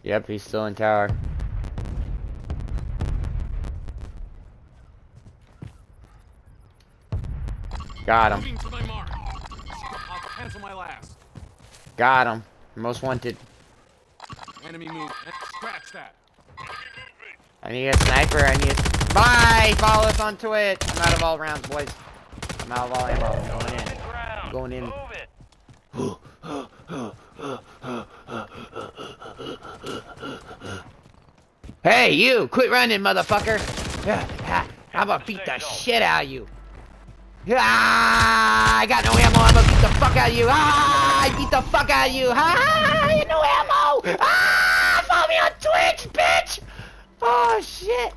Yep, he's still in tower. Got him. Moving to my mark. I'll cancel my last. Got him. Most wanted. Enemy move. Scratch that. I need a sniper. I need a... Bye! Follow us on Twitch. I'm out of all rounds, boys. I'm out of all ammo. Going in. Going in. Hey, you! Quit running, motherfucker! I'm gonna beat the shit out of you. Ah! I got no ammo. I'm gonna beat the fuck out of you. Ah! I beat the fuck out of you. Ah! I got no ammo. Ah! Follow me on Twitch, bitch! Oh shit!